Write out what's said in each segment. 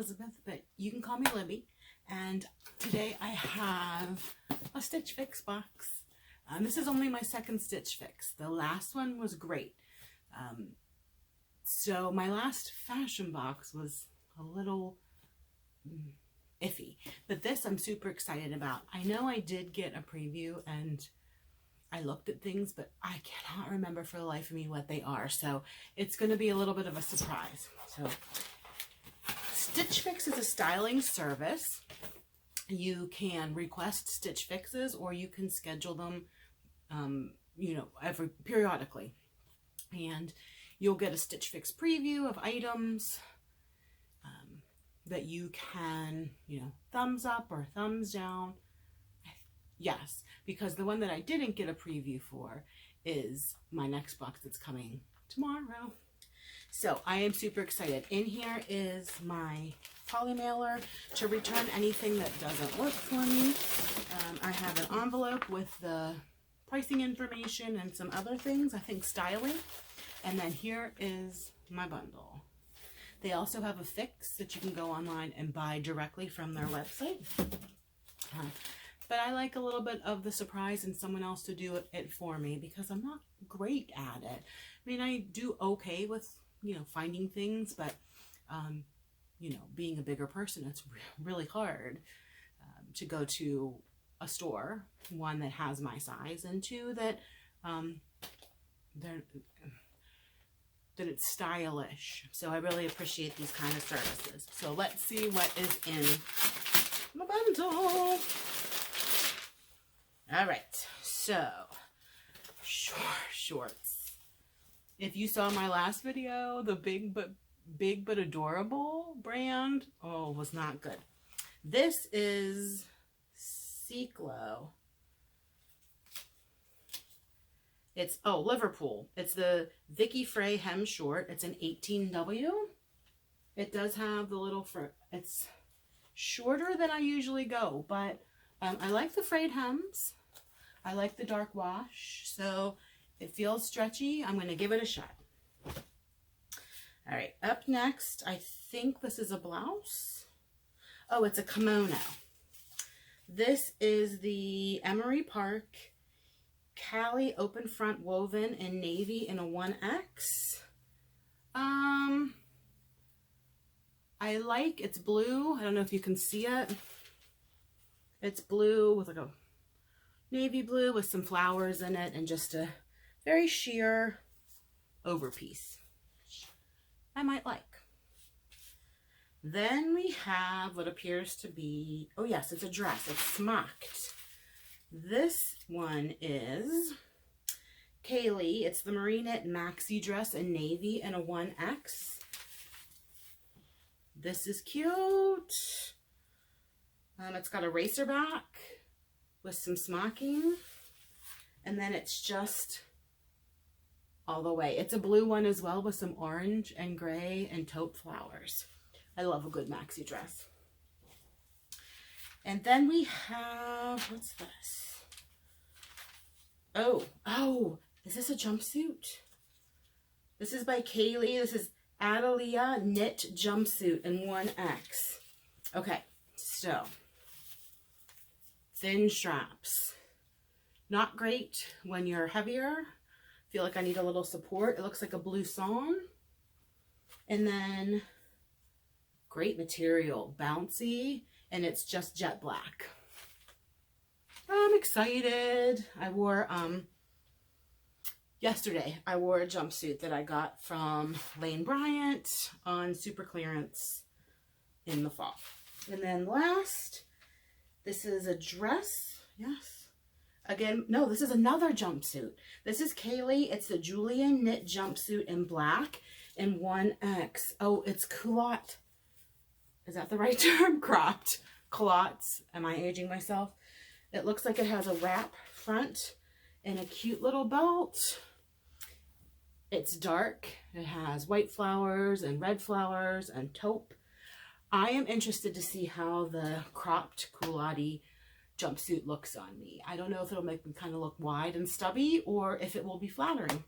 Elizabeth, but you can call me Libby. And today I have a Stitch Fix box. This is only my second Stitch Fix. The last one was great. So my last fashion box was a little iffy, but this I'm super excited about. I know I did get a preview and I looked at things, but I cannot remember for the life of me what they are. So it's going to be a little bit of a surprise. So Stitch Fix is a styling service. You can request Stitch Fixes or you can schedule them, periodically. And you'll get a Stitch Fix preview of items that you can, thumbs up or thumbs down. Yes, because the one that I didn't get a preview for is my next box that's coming tomorrow. So I am super excited. In here is my poly mailer to return anything that doesn't work for me. I have an envelope with the pricing information and some other things, I think styling. And then here is my bundle. They also have a fix that you can go online and buy directly from their website. But I like a little bit of the surprise and someone else to do it for me because I'm not great at it. I mean, I do okay with, finding things, but, being a bigger person, it's really hard to go to a store, one that has my size, and two, that that it's stylish. So I really appreciate these kind of services. So let's see what is in the bundle. All right, so shorts. If you saw my last video, the big but adorable brand, was not good. This is Ciclo. It's, Liverpool. It's the Vicky Frey hem short. It's an 18W. It does have the little, it's shorter than I usually go, but I like the frayed hems. I like the dark wash, so it feels stretchy. I'm going to give it a shot. All right, up next, I think this is a blouse. Oh, it's a kimono. This is the Emery Park Cali open front woven in navy in a 1X. I like, it's blue. I don't know if you can see it. It's blue with like a navy blue with some flowers in it and just a very sheer overpiece. I might like. Then we have what appears to be, oh yes, it's a dress. It's smocked. This one is Kaylee. It's the Marinette maxi dress in navy in a 1X. This is cute. It's got a racer back with some smocking. And then it's just all the way. It's a blue one as well with some orange and gray and taupe flowers. I love a good maxi dress. And then we have, what's this? Oh, is this a jumpsuit? This is by Kaylee. This is Adalia knit jumpsuit in 1X. Okay, so thin straps. Not great when you're heavier. Feel like I need a little support. It looks like a blouson. And then great material, bouncy. And it's just jet black. I'm excited. I wore, yesterday, I wore a jumpsuit that I got from Lane Bryant on super clearance in the fall. And then last, this is a dress. Yes. Again, no, this is another jumpsuit. This is Kaylee. It's the Julian knit jumpsuit in black in 1X. Oh, it's culotte. Is that the right term? Cropped culottes. Am I aging myself? It looks like it has a wrap front and a cute little belt. It's dark. It has white flowers and red flowers and taupe. I am interested to see how the cropped culotte jumpsuit looks on me. I don't know if it'll make me kind of look wide and stubby or if it will be flattering.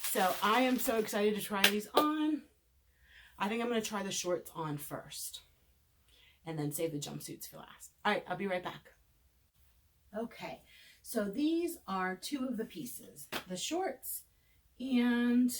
So I am so excited to try these on. I think I'm going to try the shorts on first. and then save the jumpsuits for last. All right, I'll be right back. Okay, so these are two of the pieces, the shorts and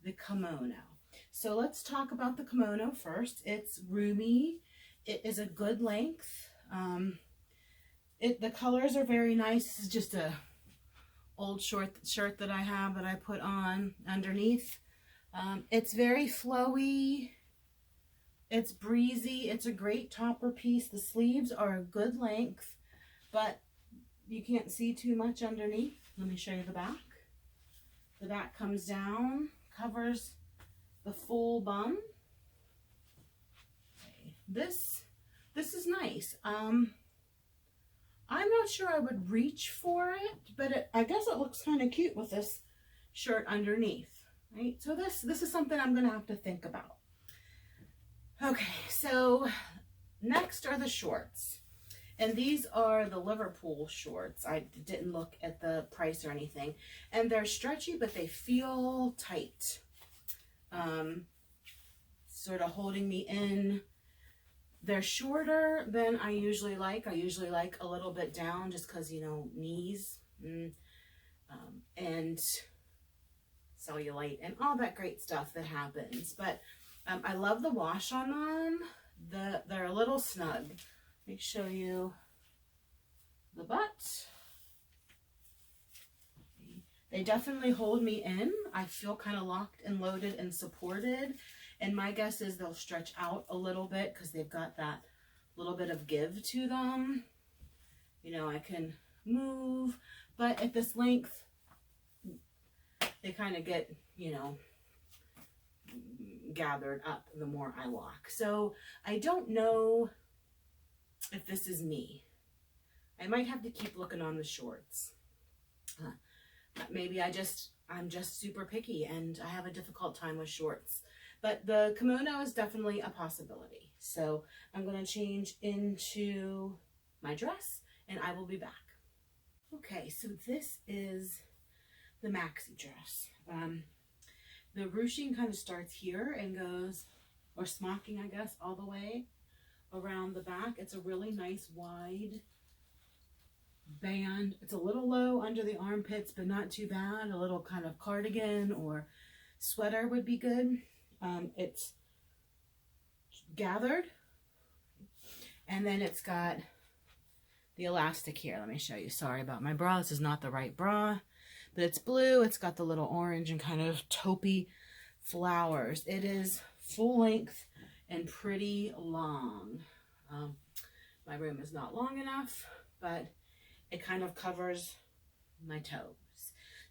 the kimono. So let's talk about the kimono first. It's roomy. It is a good length. The colors are very nice. This is just a old shirt that I have that I put on underneath. It's very flowy. It's breezy. It's a great topper piece. The sleeves are a good length, but you can't see too much underneath. Let me show you the back. The back comes down, covers the full bum. Okay. This is nice. I'm not sure I would reach for it, but I guess it looks kind of cute with this shirt underneath, right? So this is something I'm gonna have to think about. Okay, so next are the shorts. And these are the Liverpool shorts. I didn't look at the price or anything. And they're stretchy, but they feel tight. Sort of holding me in. They're shorter than I usually like. I usually like a little bit down just because, you know, knees and cellulite and all that great stuff that happens. But I love the wash on them. They're a little snug. Let me show you the butt. They definitely hold me in. I feel kind of locked and loaded and supported. And my guess is they'll stretch out a little bit because they've got that little bit of give to them. You know, I can move, but at this length, they kind of get, you know, gathered up the more I walk. So I don't know if this is me. I might have to keep looking on the shorts. Maybe I'm just super picky and I have a difficult time with shorts. But the kimono is definitely a possibility. So I'm going to change into my dress and I will be back. Okay, so this is the maxi dress. The ruching kind of starts here and goes, or smocking, I guess, all the way around the back. It's a really nice wide band. It's a little low under the armpits, but not too bad. A little kind of cardigan or sweater would be good. It's gathered, and then it's got the elastic here. Let me show you. Sorry about my bra. This is not the right bra, but it's blue. It's got the little orange and kind of taupey flowers. It is full length and pretty long. My room is not long enough, but it kind of covers my toes.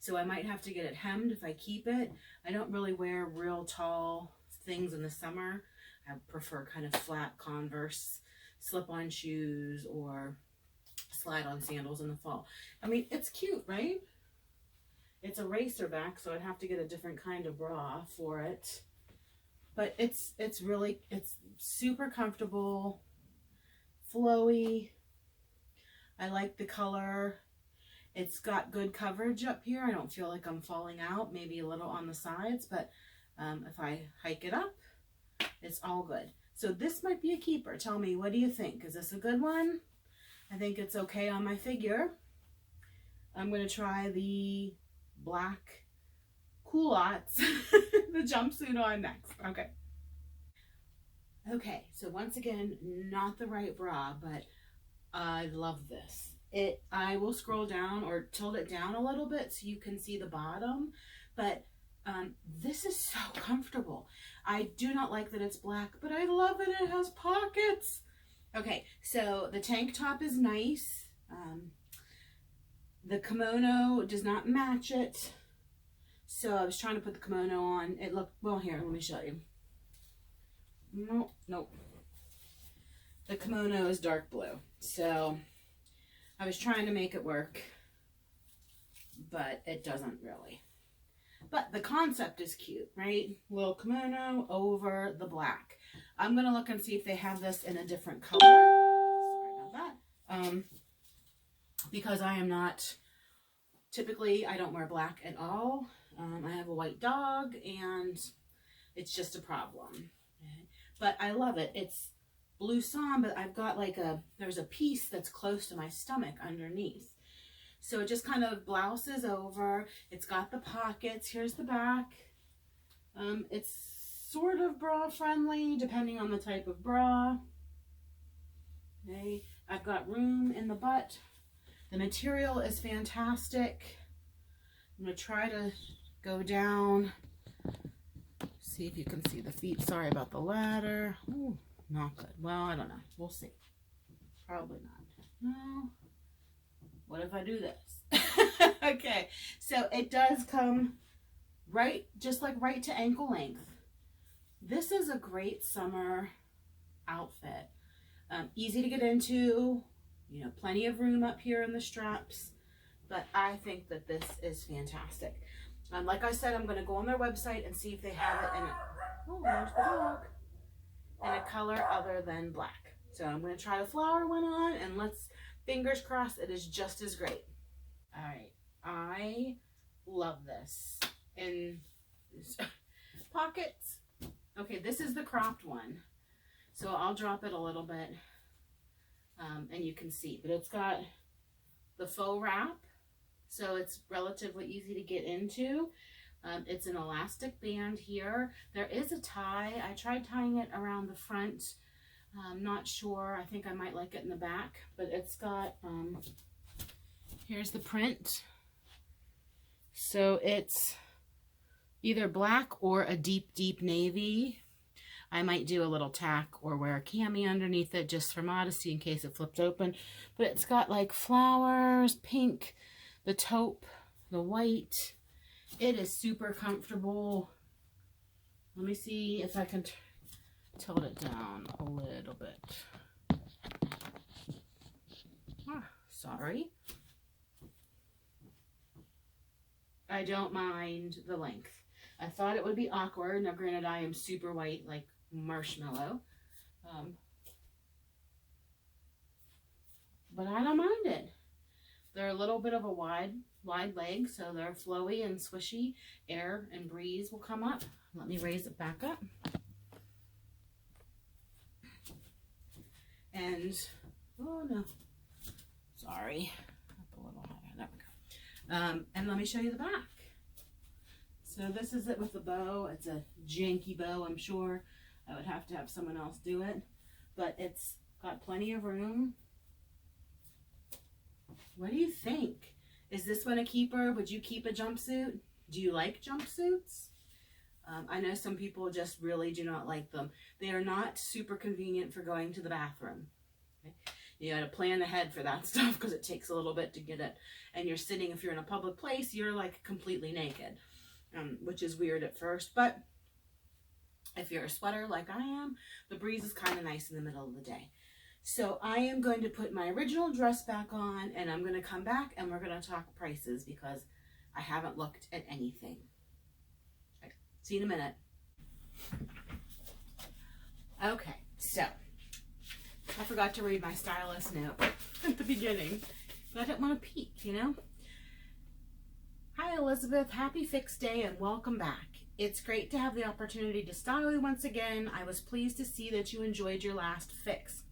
So I might have to get it hemmed if I keep it. I don't really wear real tall things in the summer. I prefer kind of flat Converse slip-on shoes or slide-on sandals in the fall. I mean, it's cute, right? It's a racer back, so I'd have to get a different kind of bra for it. But it's super comfortable, flowy. I like the color. It's got good coverage up here. I don't feel like I'm falling out, maybe a little on the sides, but if I hike it up, it's all good. So this might be a keeper. Tell me, what do you think? Is this a good one? I think it's okay on my figure. I'm going to try the black culottes, the jumpsuit on next. Okay. Okay, so once again, not the right bra, but I love this. I will scroll down or tilt it down a little bit so you can see the bottom, but this is so comfortable. I do not like that it's black, but I love that it has pockets. Okay, so the tank top is nice. The kimono does not match it. So I was trying to put the kimono on. It looked, well, here, let me show you. Nope. The kimono is dark blue. So I was trying to make it work, but it doesn't really. But the concept is cute, right? Little kimono over the black. I'm going to look and see if they have this in a different color. Sorry about that. Because I am not, typically I don't wear black at all. I have a white dog and it's just a problem. But I love it. It's blouson, but I've got like there's a piece that's close to my stomach underneath. So it just kind of blouses over. It's got the pockets. Here's the back. It's sort of bra friendly depending on the type of bra. Okay, I've got room in the butt. The material is fantastic. I'm going to try to go down. See if you can see the feet. Sorry about the ladder. Ooh, not good. Well, I don't know. We'll see. Probably not. No. What if I do this? Okay, so it does come right, just like right to ankle length. This is a great summer outfit. Easy to get into, you know, plenty of room up here in the straps, but I think that this is fantastic. Like I said, I'm going to go on their website and see if they have it in there's the dog, in a color other than black. So I'm going to try the flower one on, and let's, fingers crossed, it is just as great. All right, I love this. And pockets. Okay, this is the cropped one. So I'll drop it a little bit, and you can see, but it's got the faux wrap, so it's relatively easy to get into. It's an elastic band here. There is a tie. I tried tying it around the front. I'm not sure. I think I might like it in the back, but it's got, here's the print. So it's either black or a deep, deep navy. I might do a little tack or wear a cami underneath it just for modesty in case it flipped open. But it's got like flowers, pink, the taupe, the white. It is super comfortable. Let me see if I can tilt it down a little bit. Sorry. I don't mind the length. I thought it would be awkward. Now, granted, I am super white, like marshmallow. But I don't mind it. They're a little bit of a wide leg, so they're flowy and swishy. Air and breeze will come up. Let me raise it back up. And, oh no, sorry. Up a little higher. There we go. And let me show you the back. So this is it with the bow. It's a janky bow, I'm sure. I would have to have someone else do it. But it's got plenty of room. What do you think? Is this one a keeper? Would you keep a jumpsuit? Do you like jumpsuits? I know some people just really do not like them. They are not super convenient for going to the bathroom. Okay? You got to plan ahead for that stuff because it takes a little bit to get it. And you're sitting, if you're in a public place, you're like completely naked, which is weird at first. But if you're a sweater like I am, the breeze is kind of nice in the middle of the day. So I am going to put my original dress back on, and I'm going to come back and we're going to talk prices because I haven't looked at anything. Okay, see you in a minute. Okay, so I forgot to read my stylist note at the beginning, but I didn't want to peek, you know? Hi Elizabeth, happy Fix Day and welcome back. It's great to have the opportunity to style you once again. I was pleased to see that you enjoyed your last fix.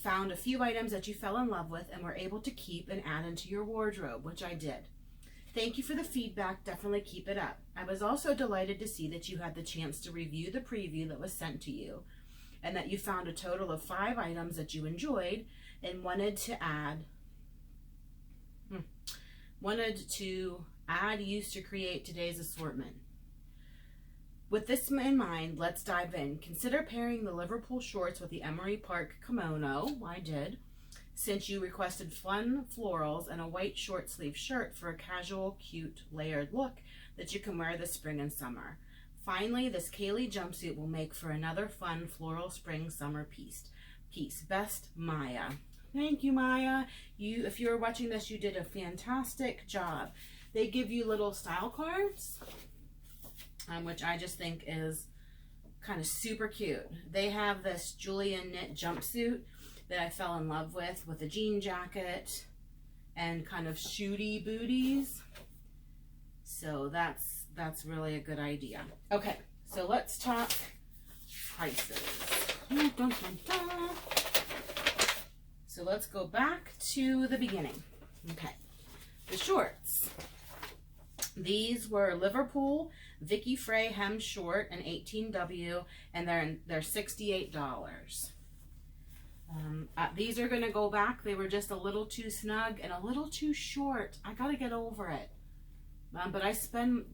Found a few items that you fell in love with and were able to keep and add into your wardrobe, which I did. Thank you for the feedback. Definitely keep it up. I was also delighted to see that you had the chance to review the preview that was sent to you and that you found a total of 5 items that you enjoyed and wanted to add use to create today's assortment. With this in mind, let's dive in. Consider pairing the Liverpool shorts with the Emery Park kimono. I did, since you requested fun florals and a white short sleeve shirt for a casual, cute, layered look that you can wear this spring and summer. Finally, this Kaylee jumpsuit will make for another fun floral spring summer piece. Best, Maya. Thank you, Maya. If you were watching this, you did a fantastic job. They give you little style cards, which I just think is kind of super cute. They have this Julian knit jumpsuit that I fell in love with a jean jacket and kind of shooty booties. So that's really a good idea. Okay, so let's talk prices. Dun, dun, dun, dun. So let's go back to the beginning. Okay, the shorts. These were Liverpool Vicky Frey hem short and 18W, and they're $68. These are gonna go back. They were just a little too snug and a little too short. I gotta get over it. But I spend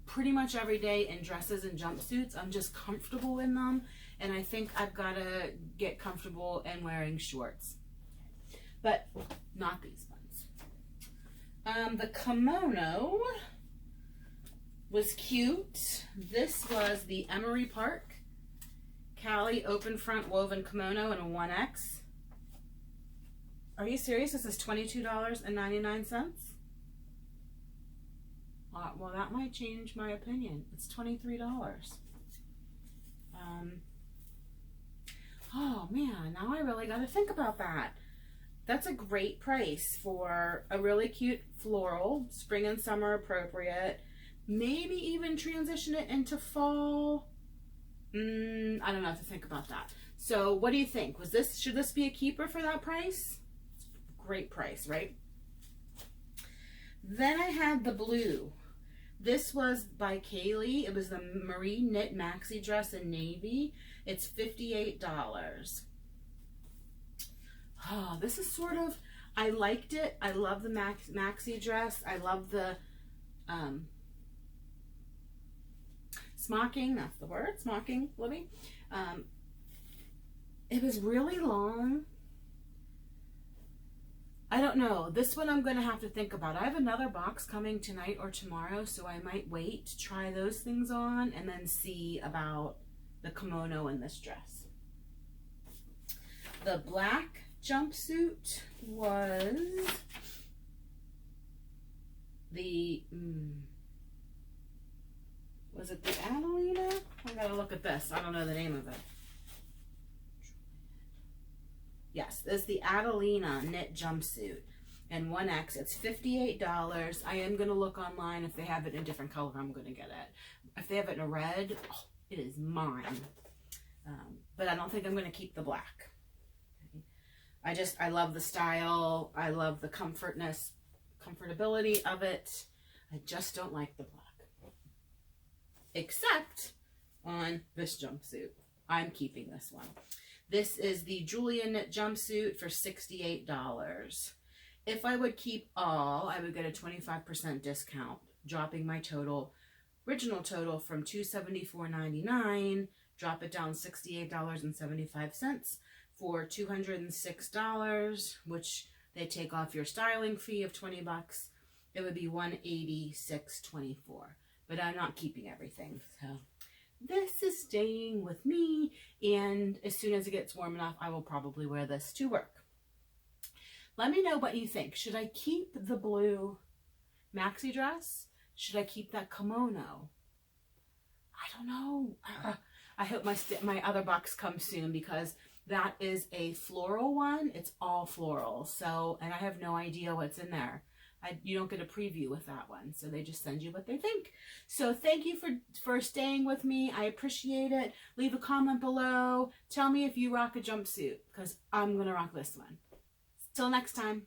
pretty much every day in dresses and jumpsuits. I'm just comfortable in them, and I think I've gotta get comfortable in wearing shorts. But not these ones. The kimono was cute. This was the Emery Park Cali open front woven kimono in a 1X. Are you serious? This is $22.99. Well, that might change my opinion. It's $23. Oh man, now I really got to think about that. That's a great price for a really cute floral, spring and summer appropriate. Maybe even transition it into fall. I don't know how to think about that. So what do you think? Should this be a keeper for that price? Great price, right? Then I had the blue. This was by Kaylee. It was the Marie Knit Maxi Dress in navy. It's $58. Oh, this is sort of, I liked it. I love the maxi dress. I love the smocking. That's the word, smocking, Libby. It was really long. I don't know. This one I'm going to have to think about. I have another box coming tonight or tomorrow, so I might wait to try those things on and then see about the kimono in this dress. The black jumpsuit was the, was it the Adelina? I gotta look at this. I don't know the name of it. Yes, it's the Adelina knit jumpsuit in 1X. It's $58. I am going to look online. If they have it in a different color, I'm going to get it. If they have it in a red, oh, it is mine. But I don't think I'm going to keep the black. Okay. I love the style. I love the comfortability of it. I just don't like the black. Except on this jumpsuit. I'm keeping this one. This is the Julia knit jumpsuit for $68. If I would keep all, I would get a 25% discount, dropping my original total from $274.99, drop it down $68.75 for $206, which they take off your styling fee of $20. It would be $186.24. But I'm not keeping everything, so this is staying with me, and as soon as it gets warm enough, I will probably wear this to work. Let me know what you think. Should I keep the blue maxi dress? Should I keep that kimono? I don't know. I hope my other box comes soon, because that is a floral one. It's all floral, so, and I have no idea what's in there. You don't get a preview with that one, so they just send you what they think. So thank you for staying with me. I appreciate it. Leave a comment below. Tell me if you rock a jumpsuit, because I'm going to rock this one. Till next time.